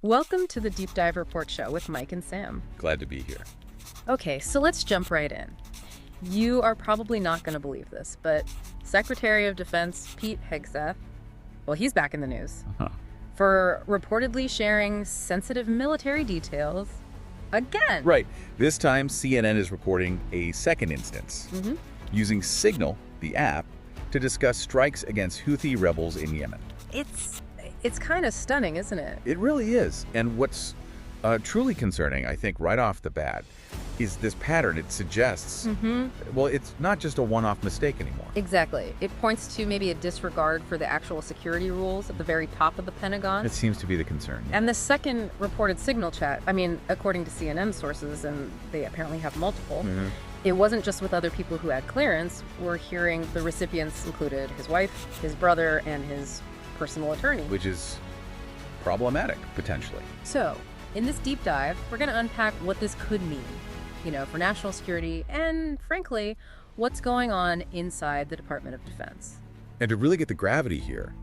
Welcome to the Deep Dive Report Show with Mike and Sam. Glad to be here. Okay, so let's jump right in. You are probably not going to believe this, but Secretary of Defense Pete Hegseth, well, he's back in the news for reportedly sharing sensitive military details again. Right. This time, CNN is reporting a second instance, using Signal, the app, to discuss strikes against Houthi rebels in Yemen. It's kind of stunning, isn't it? It really is. And what's truly concerning, I think, right off the bat, is this pattern. It suggests, well, it's not just a one-off mistake anymore. Exactly. It points to maybe a disregard for the actual security rules at the very top of the Pentagon. It seems to be the concern. Yeah. And the second reported Signal chat, according to CNN sources, and they apparently have multiple, it wasn't just with other people who had clearance. We're hearing the recipients included his wife, his brother, and his personal attorney. Which is problematic, potentially. So, in this deep dive, we're going to unpack what this could mean, for national security and, frankly, what's going on inside the Department of Defense. And to really get the gravity here,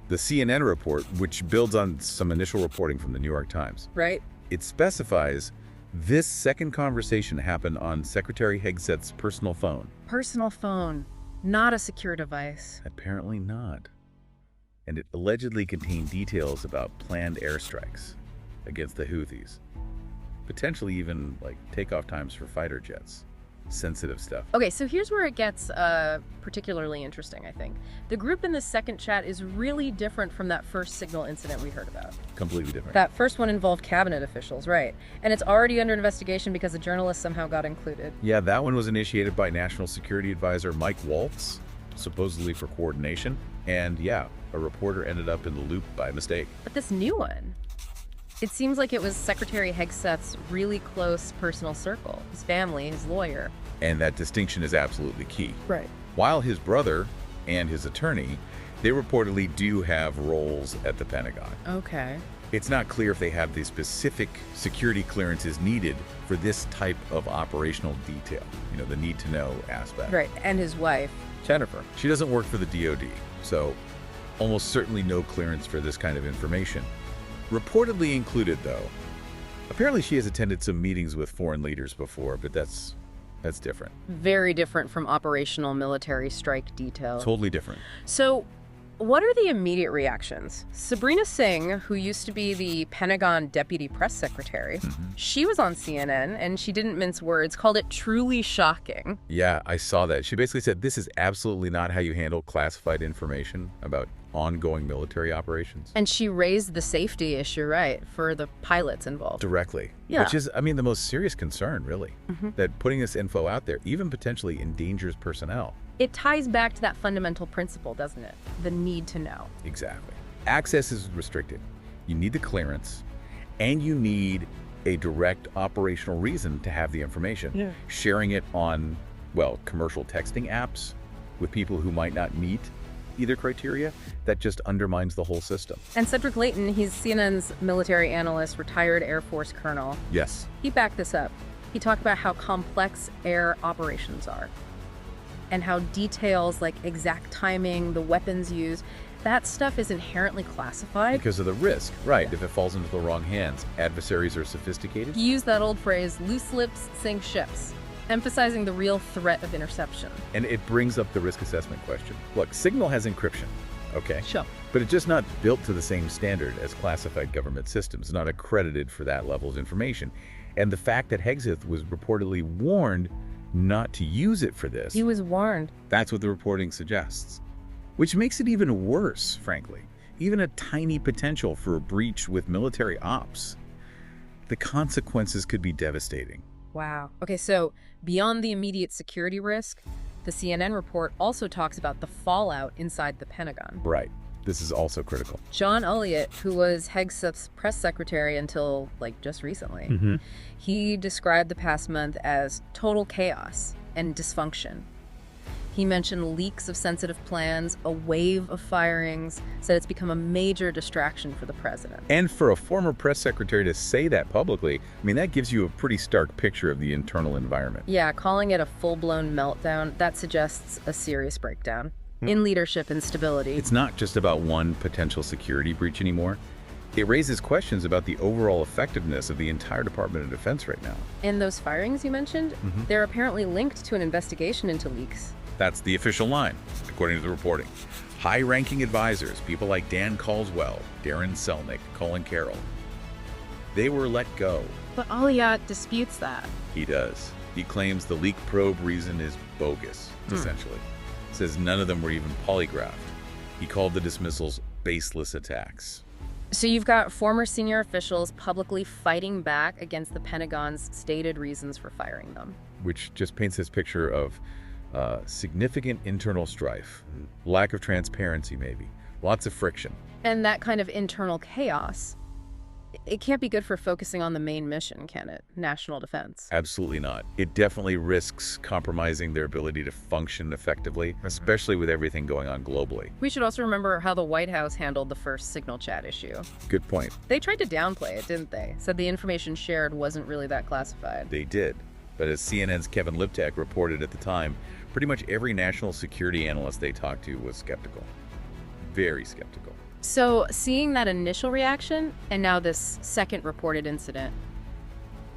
the CNN report, which builds on some initial reporting from the New York Times, right? It specifies this second conversation happened on Secretary Hegseth's personal phone. Personal phone, not a secure device. Apparently not. And it allegedly contained details about planned airstrikes against the Houthis. Potentially even, takeoff times for fighter jets. Sensitive stuff. Okay, so here's where it gets particularly interesting, I think. The group in the second chat is really different from that first Signal incident we heard about. Completely different. That first one involved cabinet officials, right? And it's already under investigation because a journalist somehow got included. Yeah, that one was initiated by National Security Advisor Mike Waltz, supposedly for coordination. And yeah, a reporter ended up in the loop by mistake. But this new one, it seems like it was Secretary Hegseth's really close personal circle, his family, his lawyer. And that distinction is absolutely key. Right. While his brother and his attorney, they reportedly do have roles at the Pentagon. Okay. It's not clear if they have the specific security clearances needed for this type of operational detail, the need-to-know aspect. Right, and his wife, Jennifer. She doesn't work for the DoD, so almost certainly no clearance for this kind of information. Reportedly included, though. Apparently she has attended some meetings with foreign leaders before, but that's different. Very different from operational military strike details. Totally different. So, what are the immediate reactions? Sabrina Singh, who used to be the Pentagon Deputy Press Secretary, she was on CNN, and she didn't mince words, called it truly shocking. Yeah, I saw that. She basically said, this is absolutely not how you handle classified information about ongoing military operations. And she raised the safety issue, right, for the pilots involved. Directly. Yeah. Which is, the most serious concern, really. That putting this info out there, even potentially endangers personnel. It ties back to that fundamental principle, doesn't it? The need to know. Exactly. Access is restricted. You need the clearance, and you need a direct operational reason to have the information. Yeah. Sharing it on, commercial texting apps with people who might not meet either criteria, that just undermines the whole system. And Cedric Leighton, he's CNN's military analyst, retired Air Force colonel. Yes. He backed this up. He talked about how complex air operations are and how details like exact timing, the weapons used, that stuff is inherently classified. Because of the risk, right? If it falls into the wrong hands. Adversaries are sophisticated. He used that old phrase, loose lips sink ships, emphasizing the real threat of interception. And it brings up the risk assessment question. Look, Signal has encryption, okay? Sure. But it's just not built to the same standard as classified government systems, not accredited for that level of information. And the fact that Hegseth was reportedly warned not to use it for this. He was warned. That's what the reporting suggests. Which makes it even worse, frankly. Even a tiny potential for a breach with military ops. The consequences could be devastating. Wow. Okay, so beyond the immediate security risk, the CNN report also talks about the fallout inside the Pentagon. Right. This is also critical. John Elliott, who was Hegseth's press secretary until, just recently, he described the past month as total chaos and dysfunction. He mentioned leaks of sensitive plans, a wave of firings, said it's become a major distraction for the president. And for a former press secretary to say that publicly, that gives you a pretty stark picture of the internal environment. Yeah, calling it a full-blown meltdown, that suggests a serious breakdown in leadership and stability. It's not just about one potential security breach anymore. It raises questions about the overall effectiveness of the entire Department of Defense right now. And those firings you mentioned, they're apparently linked to an investigation into leaks. That's the official line, according to the reporting. High-ranking advisors, people like Dan Caldwell, Darren Selnick, Colin Carroll, they were let go. But Aliyat disputes that. He does. He claims the leak probe reason is bogus, essentially. Says none of them were even polygraphed. He called the dismissals baseless attacks. So you've got former senior officials publicly fighting back against the Pentagon's stated reasons for firing them. Which just paints this picture of significant internal strife, lack of transparency maybe, lots of friction. And that kind of internal chaos, it can't be good for focusing on the main mission, can it? National defense. Absolutely not. It definitely risks compromising their ability to function effectively, especially with everything going on globally. We should also remember how the White House handled the first signal chat issue. Good point. They tried to downplay it, didn't they? Said the information shared wasn't really that classified. They did. But as CNN's Kevin Liptak reported at the time, pretty much every national security analyst they talked to was skeptical. Very skeptical. So, seeing that initial reaction, and now this second reported incident,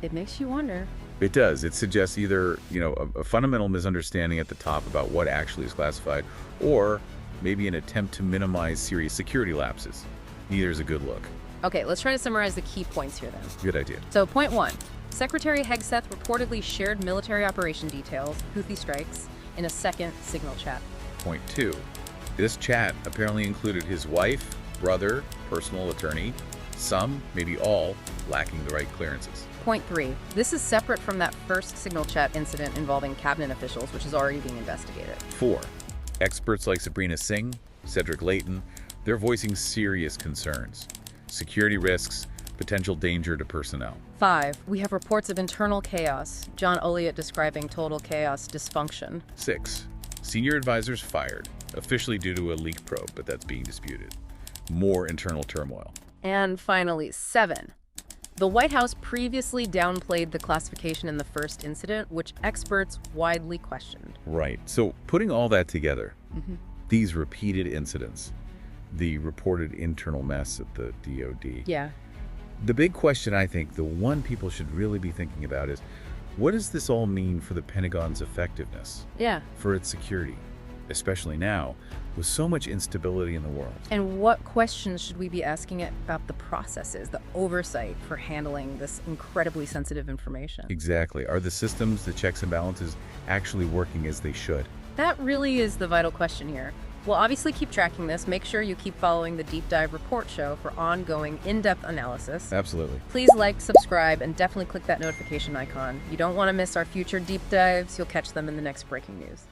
it makes you wonder. It does. It suggests either, a fundamental misunderstanding at the top about what actually is classified, or maybe an attempt to minimize serious security lapses. Neither is a good look. Okay, let's try to summarize the key points here then. Good idea. So, point 1. Secretary Hegseth reportedly shared military operation details, Houthi strikes, in a second signal chat. Point 2. This chat apparently included his wife, brother, personal attorney, some, maybe all, lacking the right clearances. Point 3. This is separate from that first signal chat incident involving cabinet officials, which is already being investigated. 4. Experts like Sabrina Singh, Cedric Leighton, they're voicing serious concerns. Security risks, potential danger to personnel. 5. We have reports of internal chaos. John Olliott describing total chaos dysfunction. 6. Senior advisors fired, officially due to a leak probe, but that's being disputed. More internal turmoil. And finally, 7. The White House previously downplayed the classification in the first incident, which experts widely questioned. Right. So putting all that together, these repeated incidents, the reported internal mess at the DoD. Yeah. The big question, I think, the one people should really be thinking about is, what does this all mean for the Pentagon's effectiveness? Yeah. For its security, especially now, with so much instability in the world. And what questions should we be asking about the processes, the oversight for handling this incredibly sensitive information? Exactly. Are the systems, the checks and balances, actually working as they should? That really is the vital question here. We'll obviously keep tracking this. Make sure you keep following the Deep Dive Report Show for ongoing, in-depth analysis. Absolutely. Please like, subscribe, and definitely click that notification icon. You don't want to miss our future deep dives. You'll catch them in the next breaking news.